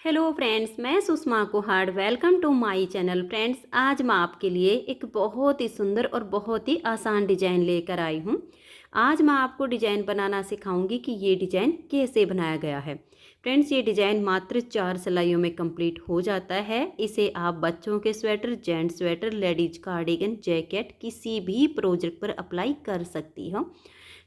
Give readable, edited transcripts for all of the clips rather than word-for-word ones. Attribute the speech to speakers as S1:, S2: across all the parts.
S1: Hello friends, मैं Sushma Kuhad. Welcome to my channel. Friends, आज मैं आपके लिए एक बहुत ही सुंदर और बहुत ही आसान डिज़ाइन लेकर आई हूँ। आज मैं आपको डिज़ाइन बनाना सिखाऊंगी कि ये डिज़ाइन कैसे बनाया गया है। फ्रेंड्स, ये डिज़ाइन मात्र 4 सिलाइयों में कंप्लीट हो जाता है। इसे आप बच्चों के sweater, gents sweater, ladies cardigan, jacket किसी भी प्रोजेक्ट पर अप्लाई कर सकती हो।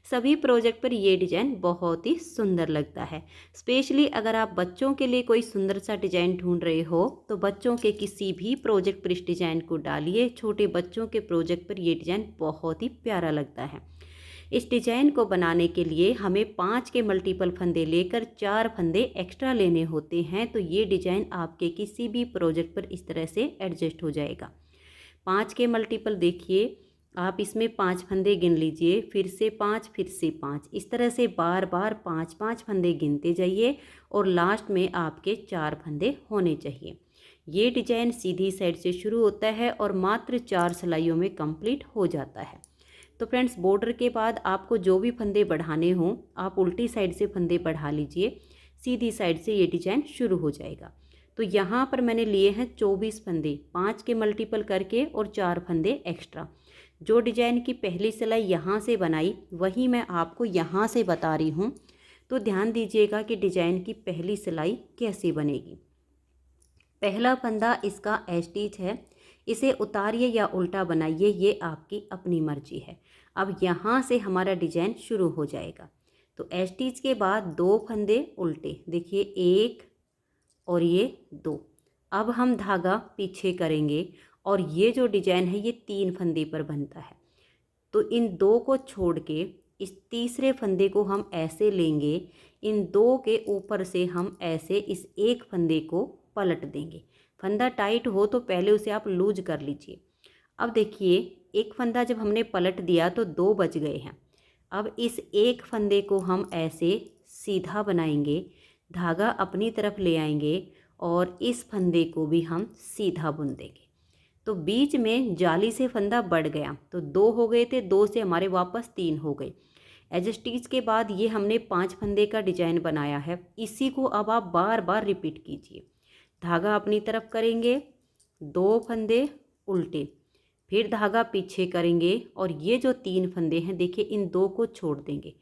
S1: सभी प्रोजेक्ट पर ये डिज़ाइन बहुत ही सुंदर लगता है। स्पेशली अगर आप बच्चों के लिए कोई सुंदर सा डिज़ाइन ढूंढ रहे हो तो बच्चों के किसी भी प्रोजेक्ट पर इस डिज़ाइन को डालिए। छोटे बच्चों के प्रोजेक्ट पर ये डिज़ाइन बहुत ही प्यारा लगता है। इस डिज़ाइन को बनाने के लिए हमें 5 के मल्टीपल फंदे लेकर 4 फंदे एक्स्ट्रा लेने होते हैं। तो ये डिज़ाइन आपके किसी भी प्रोजेक्ट पर इस तरह से एडजस्ट हो जाएगा। 5 के मल्टीपल देखिए, आप इसमें 5 फंदे गिन लीजिए, फिर से 5, फिर से 5, इस तरह से बार बार 5-5 फंदे गिनते जाइए और लास्ट में आपके 4 फंदे होने चाहिए। ये डिज़ाइन सीधी साइड से शुरू होता है और मात्र 4 सिलाइयों में कंप्लीट हो जाता है। तो फ्रेंड्स, बॉर्डर के बाद आपको जो भी फंदे बढ़ाने हों आप उल्टी साइड से फंदे बढ़ा लीजिए। सीधी साइड से ये डिज़ाइन शुरू हो जाएगा। तो यहाँ पर मैंने लिए हैं 24 फंदे, 5 के मल्टीपल करके और 4 फंदे एक्स्ट्रा। जो डिज़ाइन की पहली सिलाई यहाँ से बनाई वही मैं आपको यहाँ से बता रही हूँ। तो ध्यान दीजिएगा कि डिज़ाइन की पहली सिलाई कैसे बनेगी। पहला फंदा इसका एस्टिच है, इसे उतारिए या उल्टा बनाइए, ये आपकी अपनी मर्जी है। अब यहाँ से हमारा डिज़ाइन शुरू हो जाएगा। तो एस्टिच के बाद 2 फंदे उल्टे, देखिए 1 और ये 2। अब हम धागा पीछे करेंगे और ये जो डिज़ाइन है ये 3 फंदे पर बनता है। तो इन 2 को छोड़ के इस तीसरे फंदे को हम ऐसे लेंगे, इन 2 के ऊपर से हम ऐसे इस एक फंदे को पलट देंगे। फंदा टाइट हो तो पहले उसे आप लूज कर लीजिए। अब देखिए, एक फंदा जब हमने पलट दिया तो 2 बच गए हैं। अब इस एक फंदे को हम ऐसे सीधा बनाएंगे, धागा अपनी तरफ ले आएंगे और इस फंदे को भी हम सीधा बुन देंगे। तो बीच में जाली से फंदा बढ़ गया, तो 2 हो गए थे, 2 से हमारे वापस 3 हो गए। एज स्टिच के बाद ये हमने 5 फंदे का डिजाइन बनाया है। इसी को अब आप बार बार रिपीट कीजिए। धागा अपनी तरफ करेंगे, 2 फंदे उल्टे, फिर धागा पीछे करेंगे और ये जो 3 फंदे हैं देखिए, इन 2 को छोड़ देंगे।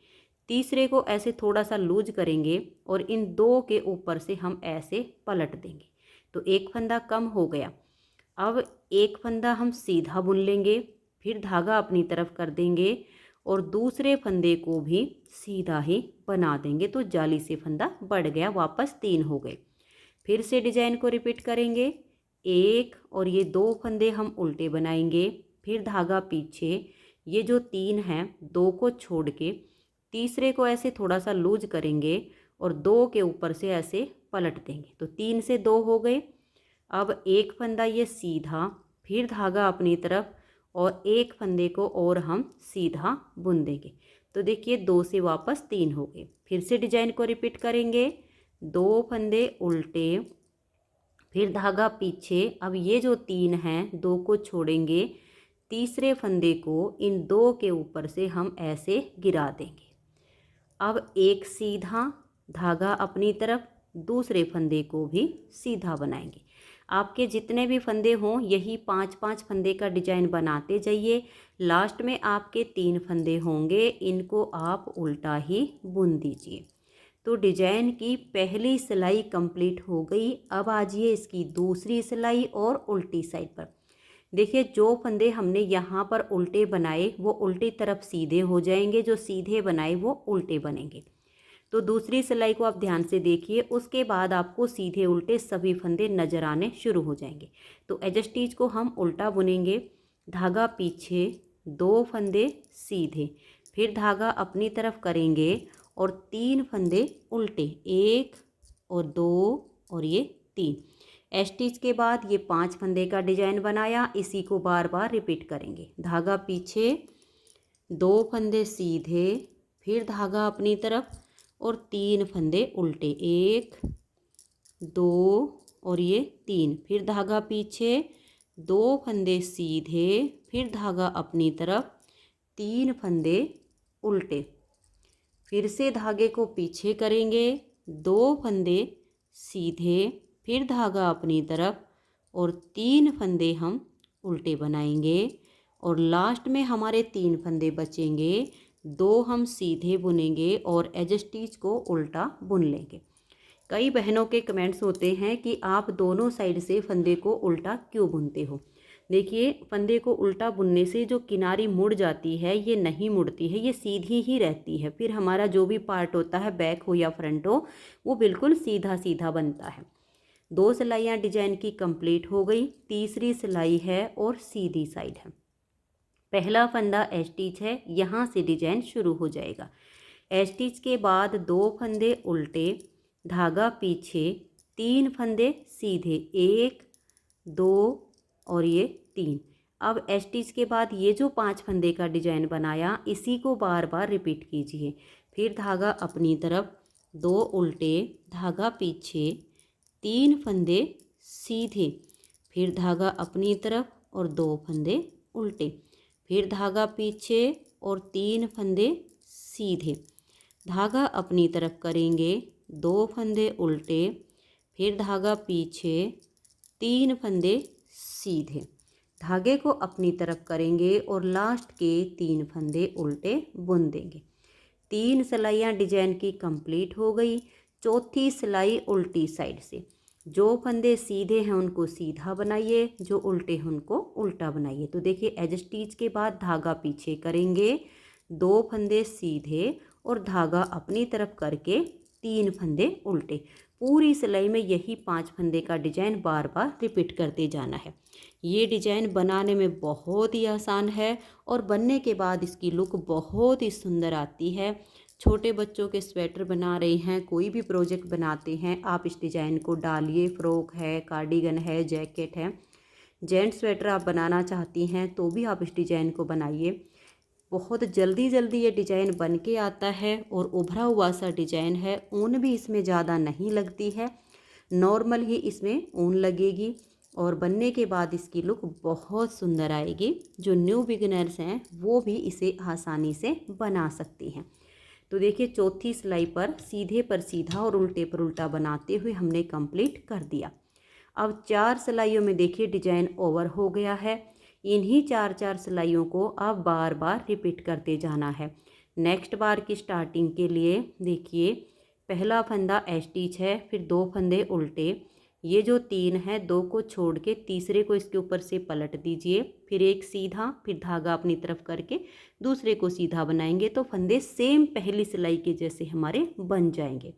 S1: तीसरे को ऐसे थोड़ा सा लूज करेंगे और इन 2 के ऊपर से हम ऐसे पलट देंगे। तो एक फंदा कम हो गया। अब एक फंदा हम सीधा बुन लेंगे, फिर धागा अपनी तरफ कर देंगे और दूसरे फंदे को भी सीधा ही बना देंगे। तो जाली से फंदा बढ़ गया, वापस 3 हो गए। फिर से डिजाइन को रिपीट करेंगे, 1 और ये 2 फंदे हम उल्टे बनाएंगे, फिर धागा पीछे, ये जो 3 हैं 2 को छोड़ के तीसरे को ऐसे थोड़ा सा लूज करेंगे और 2 के ऊपर से ऐसे पलट देंगे। तो 3 से 2 हो गए। अब एक फंदा ये सीधा, फिर धागा अपनी तरफ और एक फंदे को और हम सीधा बुन देंगे। तो देखिए, 2 से वापस 3 हो गए। फिर से डिजाइन को रिपीट करेंगे, 2 फंदे उल्टे, फिर धागा पीछे। अब ये जो 3 हैं 2 को छोड़ेंगे, तीसरे फंदे को इन 2 के ऊपर से हम ऐसे गिरा देंगे। अब एक सीधा, धागा अपनी तरफ, दूसरे फंदे को भी सीधा बनाएंगे। आपके जितने भी फंदे हों यही 5-5 फंदे का डिजाइन बनाते जाइए। लास्ट में आपके 3 फंदे होंगे, इनको आप उल्टा ही बुन दीजिए। तो डिजाइन की पहली सिलाई कंप्लीट हो गई। अब आजिए इसकी दूसरी सिलाई और उल्टी साइड पर। देखिए, जो फंदे हमने यहाँ पर उल्टे बनाए वो उल्टी तरफ सीधे हो जाएंगे, जो सीधे बनाए वो उल्टे बनेंगे। तो दूसरी सिलाई को आप ध्यान से देखिए, उसके बाद आपको सीधे उल्टे सभी फंदे नज़र आने शुरू हो जाएंगे। तो एज स्टिच को हम उल्टा बुनेंगे, धागा पीछे, 2 फंदे सीधे, फिर धागा अपनी तरफ करेंगे और 3 फंदे उल्टे, 1 और 2 और ये 3। स्टिच के बाद ये 5 फंदे का डिजाइन बनाया, इसी को बार बार रिपीट करेंगे। धागा पीछे, 2 फंदे सीधे, फिर धागा अपनी तरफ और 3 फंदे उल्टे, 1 2 और ये 3, फिर धागा पीछे, 2 फंदे सीधे, फिर धागा अपनी तरफ, 3 फंदे उल्टे, फिर से धागे को पीछे करेंगे, 2 फंदे सीधे, फिर धागा अपनी तरफ और 3 फंदे हम उल्टे बनाएंगे और लास्ट में हमारे 3 फंदे बचेंगे। 2 हम सीधे बुनेंगे और एज स्टिच को उल्टा बुन लेंगे। कई बहनों के कमेंट्स होते हैं कि आप दोनों साइड से फंदे को उल्टा क्यों बुनते हो। देखिए, फंदे को उल्टा बुनने से जो किनारी मुड़ जाती है ये नहीं मुड़ती है, ये सीधी ही रहती है। फिर हमारा जो भी पार्ट होता है, बैक हो या फ्रंट हो, वो बिल्कुल सीधा सीधा बनता है। 2 सिलाइयाँ डिजाइन की कंप्लीट हो गई। तीसरी सिलाई है और सीधी साइड है। पहला फंदा एज स्टिच है, यहाँ से डिजाइन शुरू हो जाएगा। एज स्टिच के बाद 2 फंदे उल्टे, धागा पीछे, 3 फंदे सीधे, 1 2 और ये 3। अब एज स्टिच के बाद ये जो 5 फंदे का डिजाइन बनाया, इसी को बार बार रिपीट कीजिए। फिर धागा अपनी तरफ, 2 उल्टे, धागा पीछे, 3 फंदे सीधे, फिर धागा अपनी तरफ और 2 फंदे उल्टे, फिर धागा पीछे और 3 फंदे सीधे, धागा अपनी तरफ करेंगे, 2 फंदे उल्टे, फिर धागा पीछे, 3 फंदे सीधे, धागे को अपनी तरफ करेंगे और लास्ट के 3 फंदे उल्टे बुन देंगे। 3 सिलाइयाँ डिजाइन की कंप्लीट हो गई। चौथी सिलाई उल्टी साइड से, जो फंदे सीधे हैं उनको सीधा बनाइए, जो उल्टे हैं उनको उल्टा बनाइए। तो देखिए, एज स्टिच के बाद धागा पीछे करेंगे, 2 फंदे सीधे और धागा अपनी तरफ करके 3 फंदे उल्टे। पूरी सिलाई में यही 5 फंदे का डिजाइन बार बार रिपीट करते जाना है। ये डिजाइन बनाने में बहुत ही आसान है और बनने के बाद इसकी लुक बहुत ही सुंदर आती है। छोटे बच्चों के स्वेटर बना रही हैं, कोई भी प्रोजेक्ट बनाते हैं, आप इस डिज़ाइन को डालिए। फ्रॉक है, कार्डिगन है, जैकेट है, जेंट्स स्वेटर आप बनाना चाहती हैं तो भी आप इस डिज़ाइन को बनाइए। बहुत जल्दी जल्दी ये डिज़ाइन बन के आता है और उभरा हुआ सा डिज़ाइन है। ऊन भी इसमें ज़्यादा नहीं लगती है, नॉर्मल ही इसमें ऊन लगेगी और बनने के बाद इसकी लुक बहुत सुंदर आएगी। जो न्यू बिगिनर्स हैं वो भी इसे आसानी से बना सकती हैं। तो देखिए, चौथी सिलाई पर सीधे पर सीधा और उल्टे पर उल्टा बनाते हुए हमने कंप्लीट कर दिया। अब 4 सिलाइयों में देखिए डिजाइन ओवर हो गया है। इन्हीं 4 सिलाइयों को अब बार बार रिपीट करते जाना है। नेक्स्ट बार की स्टार्टिंग के लिए देखिए, पहला फंदा एज स्टिच है, फिर 2 फंदे उल्टे, ये जो 3 है 2 को छोड़ के तीसरे को इसके ऊपर से पलट दीजिए, फिर एक सीधा, फिर धागा अपनी तरफ करके दूसरे को सीधा बनाएंगे तो फंदे सेम पहली सिलाई के जैसे हमारे बन जाएंगे।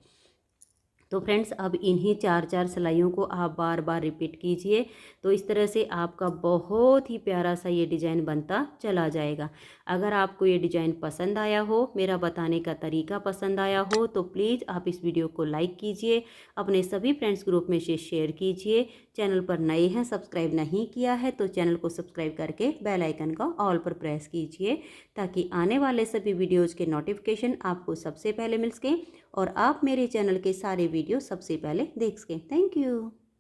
S1: तो फ्रेंड्स, अब इन्हीं 4 सिलाइयों को आप बार बार रिपीट कीजिए, तो इस तरह से आपका बहुत ही प्यारा सा ये डिज़ाइन बनता चला जाएगा। अगर आपको ये डिज़ाइन पसंद आया हो, मेरा बताने का तरीका पसंद आया हो, तो प्लीज़ आप इस वीडियो को लाइक कीजिए, अपने सभी फ्रेंड्स ग्रुप में से शेयर कीजिए। चैनल पर नए हैं, सब्सक्राइब नहीं किया है तो चैनल को सब्सक्राइब करके बेल आइकन का ऑल पर प्रेस कीजिए, ताकि आने वाले सभी वीडियोज़ के नोटिफिकेशन आपको सबसे पहले मिल सकें और आप मेरे चैनल के सारे वीडियो सबसे पहले देख सकें। Thank you.